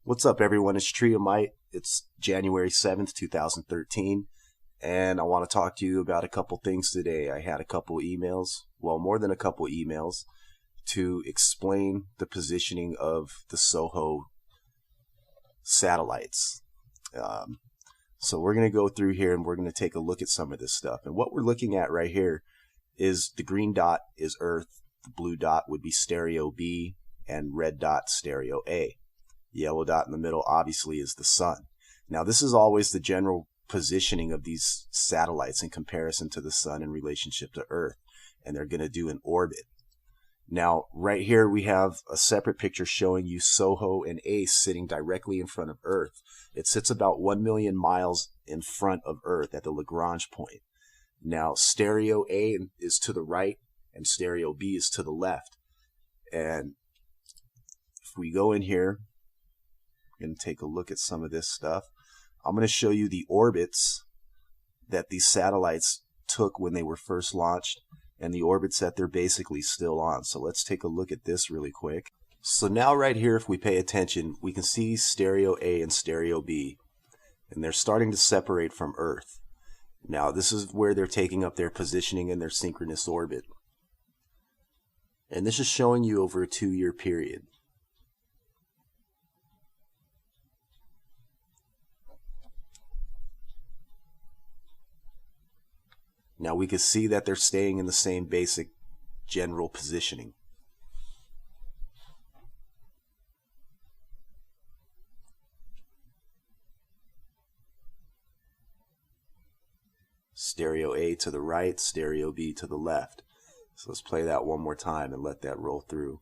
What's up, everyone? It's Triomite. It's January 7th, 2013, and I want to talk to you about a couple things today. I had a couple emails, well, more than a couple emails, to explain the positioning of the SOHO satellites. So we're going to go through here and we're going to take a look at some of this stuff. And what we're looking at right here is the green dot is Earth, the blue dot would be stereo B, and red dot stereo A. Yellow dot in the middle obviously is the sun. Now this is always the general positioning of these satellites in comparison to the sun in relationship to Earth, and they're going to do an orbit. Now right here we have a separate picture showing you SOHO and ACE sitting directly in front of Earth. It sits about 1 million miles in front of Earth at the Lagrange point. Now stereo A is to the right and stereo B is to the left. And if we go in here and take a look at some of this stuff, I'm going to show you the orbits that these satellites took when they were first launched and the orbits that they're basically still on. So let's take a look at this really quick. So now right here, if we pay attention, we can see stereo A and stereo B, and they're starting to separate from Earth. Now this is where they're taking up their positioning in their synchronous orbit. And this is showing you over a 2-year period. Now we can see that they're staying in the same basic general positioning. Stereo A to the right, stereo B to the left. So let's play that one more time and let that roll through.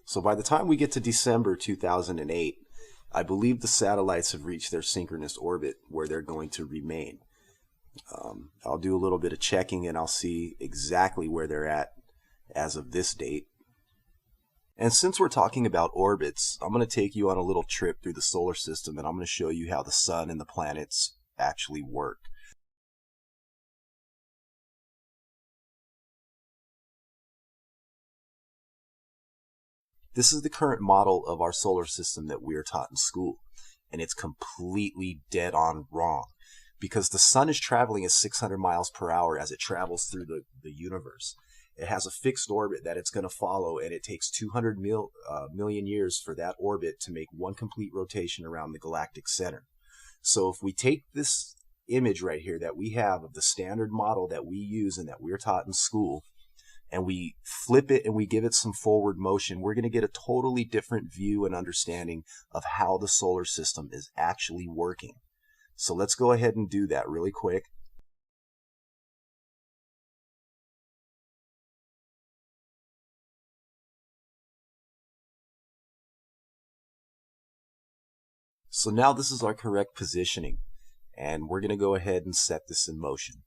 So by the time we get to December 2008, I believe the satellites have reached their synchronous orbit where they're going to remain. I'll do a little bit of checking and I'll see exactly where they're at as of this date. And since we're talking about orbits, I'm going to take you on a little trip through the solar system and I'm going to show you how the sun and the planets actually work. This is the current model of our solar system that we are taught in school, and it's completely dead on wrong because the sun is traveling at 600 miles per hour as it travels through the universe. It has a fixed orbit that it's going to follow, and it takes 200 million years for that orbit to make one complete rotation around the galactic center. So if we take this image right here that we have of the standard model that we use and that we're taught in school, and we flip it and we give it some forward motion, we're going to get a totally different view and understanding of how the solar system is actually working. So let's go ahead and do that really quick. So now this is our correct positioning, and we're going to go ahead and set this in motion.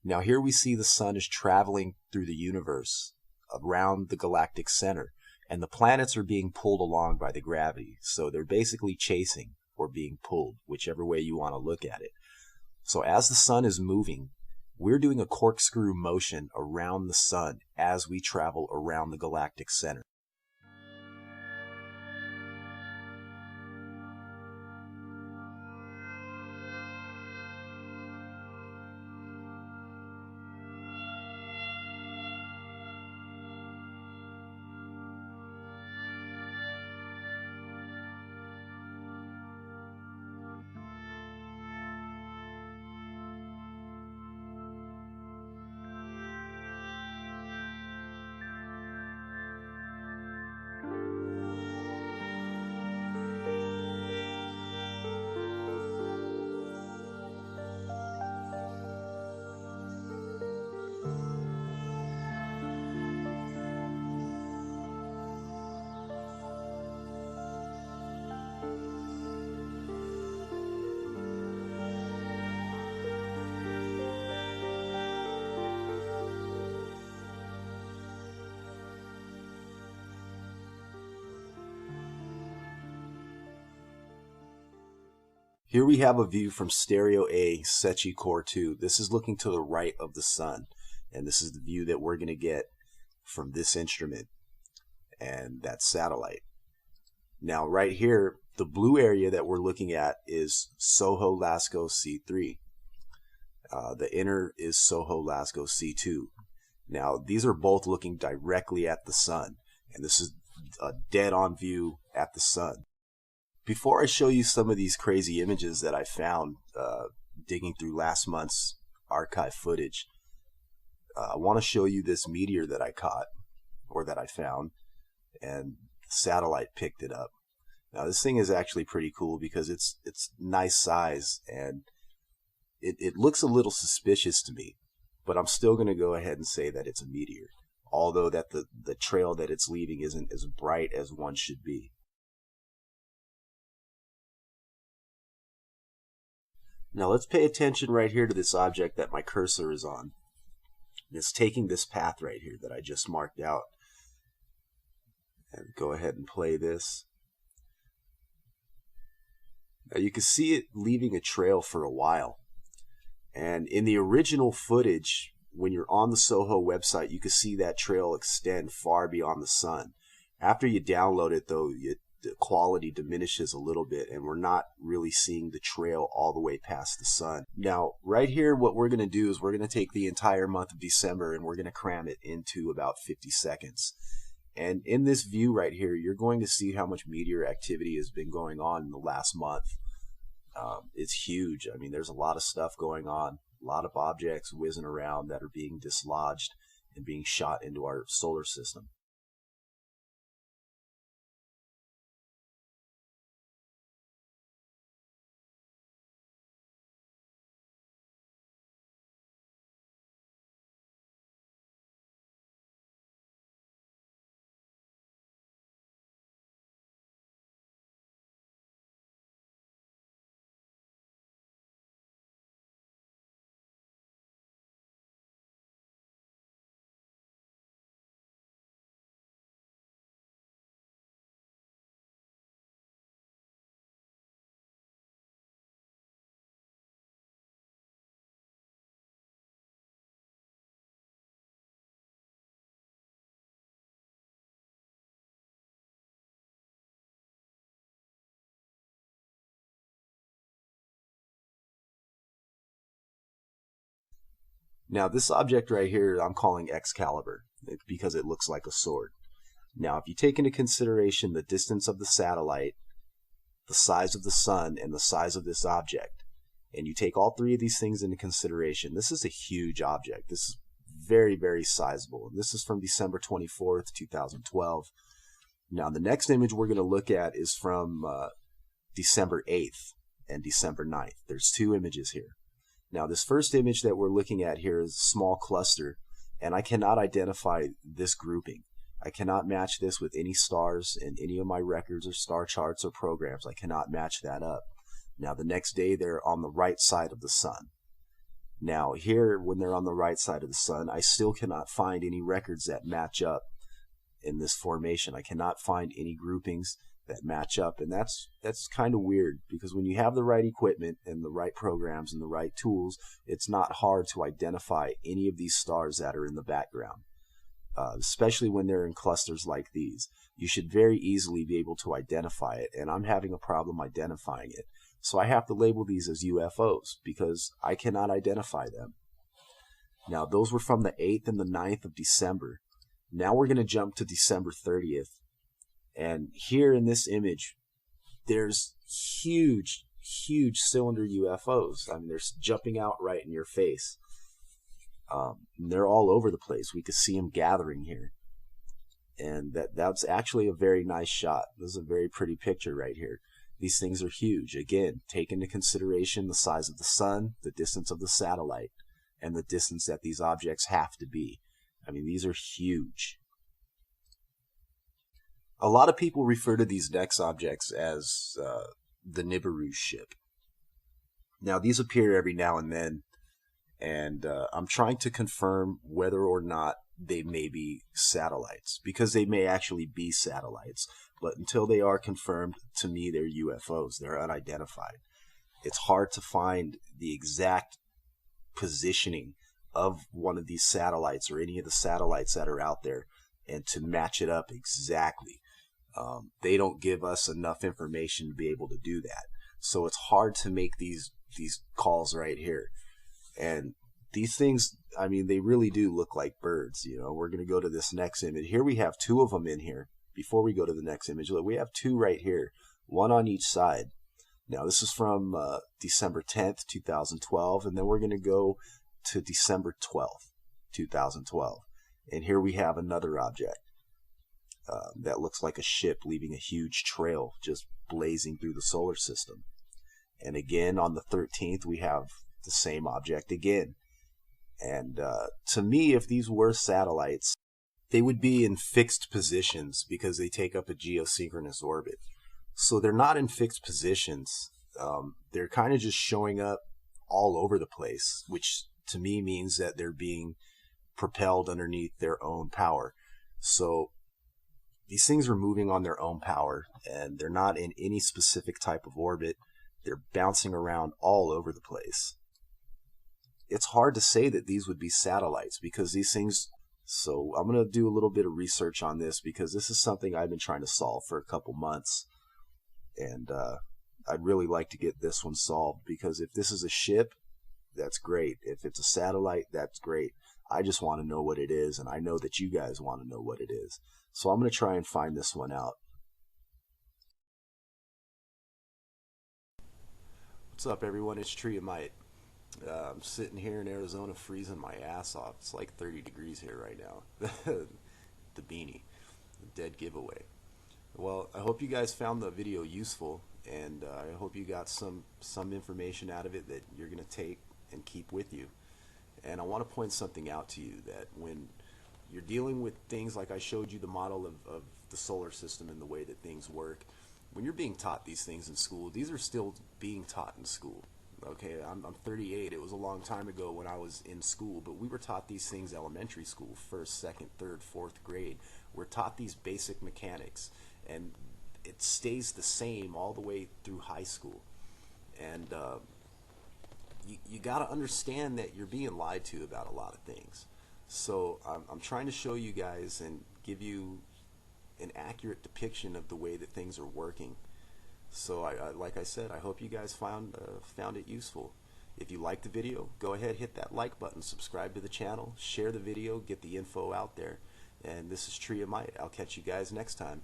Now here we see the sun is traveling through the universe around the galactic center, and the planets are being pulled along by the gravity. So they're basically chasing or being pulled, whichever way you want to look at it. So as the sun is moving, we're doing a corkscrew motion around the sun as we travel around the galactic center. Here we have a view from Stereo A, Secchi Core 2. This is looking to the right of the sun, and this is the view that we're going to get from this instrument and that satellite. Now right here, the blue area that we're looking at is Soho-Lascaux C3. The inner is Soho-Lascaux C2. Now these are both looking directly at the sun, and this is a dead-on view at the sun. Before I show you some of these crazy images that I found digging through last month's archive footage, I want to show you this meteor that I caught, or that I found, and the satellite picked it up. Now this thing is actually pretty cool because it's nice size, and it looks a little suspicious to me, but I'm still going to go ahead and say that it's a meteor, although that the trail that it's leaving isn't as bright as one should be. Now let's pay attention right here to this object that my cursor is on. It's taking this path right here that I just marked out. And go ahead and play this. Now you can see it leaving a trail for a while. And in the original footage, when you're on the Soho website, you can see that trail extend far beyond the sun. After you download it though, the quality diminishes a little bit, and we're not really seeing the trail all the way past the sun. Now, right here, what we're going to do is we're going to take the entire month of December and we're going to cram it into about 50 seconds. And in this view right here, you're going to see how much meteor activity has been going on in the last month. It's huge. I mean, there's a lot of stuff going on, a lot of objects whizzing around that are being dislodged and being shot into our solar system. Now this object right here I'm calling Excalibur because it looks like a sword. Now if you take into consideration the distance of the satellite, the size of the sun, and the size of this object, and you take all three of these things into consideration, this is a huge object. This is very, very sizable. This is from December 24th, 2012. Now the next image we're going to look at is from December 8th and December 9th. There's two images here. Now this first image that we're looking at here is a small cluster, and I cannot identify this grouping. I cannot match this with any stars in any of my records or star charts or programs. I cannot match that up. Now the next day they're on the right side of the sun. Now here, when they're on the right side of the sun, I still cannot find any records that match up in this formation. I cannot find any groupings that match up, and that's kind of weird, because when you have the right equipment and the right programs and the right tools, it's not hard to identify any of these stars that are in the background, especially when they're in clusters like these. You should very easily be able to identify it, and I'm having a problem identifying it. So I have to label these as UFOs because I cannot identify them. Now those were from the 8th and the 9th of December. Now we're going to jump to December 30th. And here in this image, there's huge, huge cylinder UFOs. I mean, they're jumping out right in your face. They're all over the place. We could see them gathering here. And that's actually a very nice shot. This is a very pretty picture right here. These things are huge. Again, take into consideration the size of the sun, the distance of the satellite, and the distance that these objects have to be. I mean, these are huge. A lot of people refer to these next objects as the Nibiru ship. Now, these appear every now and then, and I'm trying to confirm whether or not they may be satellites, because they may actually be satellites, but until they are confirmed, to me, they're UFOs. They're unidentified. it's hard to find the exact positioning of one of these satellites or any of the satellites that are out there and to match it up exactly. They don't give us enough information to be able to do that. So it's hard to make these calls right here. And these things, I mean, they really do look like birds. You know, we're going to go to this next image. Here we have two of them in here. Before we go to the next image, look, we have two right here, one on each side. Now, this is from December 10th, 2012, and then we're going to go to December 12th, 2012. And here we have another object that looks like a ship leaving a huge trail just blazing through the solar system. And again, on the 13th, we have the same object again. And to me, if these were satellites, they would be in fixed positions because they take up a geosynchronous orbit. So they're not in fixed positions. They're kind of just showing up all over the place, which to me means that they're being propelled underneath their own power. So these things are moving on their own power, and they're not in any specific type of orbit. They're bouncing around all over the place. It's hard to say that these would be satellites because these things... So I'm going to do a little bit of research on this because this is something I've been trying to solve for a couple months. And I'd really like to get this one solved because if this is a ship, that's great. If it's a satellite, that's great. I just want to know what it is, and I know that you guys want to know what it is. So I'm going to try and find this one out. What's up, everyone? It's Triamite. I'm sitting here in Arizona freezing my ass off. It's like 30 degrees here right now. The beanie. The dead giveaway. Well, I hope you guys found the video useful, and I hope you got some information out of it that you're going to take and keep with you. And I want to point something out to you, that when you're dealing with things like I showed you the model of the solar system and the way that things work, when you're being taught these things in school, these are still being taught in school. Okay, I'm 38. It was a long time ago when I was in school, but we were taught these things elementary school, first, second, third, fourth grade. We're taught these basic mechanics, and it stays the same all the way through high school. And you got to understand that you're being lied to about a lot of things. So I'm trying to show you guys and give you an accurate depiction of the way that things are working. So like I said, I hope you guys found it useful. If you liked the video, go ahead, hit that like button, subscribe to the channel, share the video, get the info out there. And this is Triamite. I'll catch you guys next time.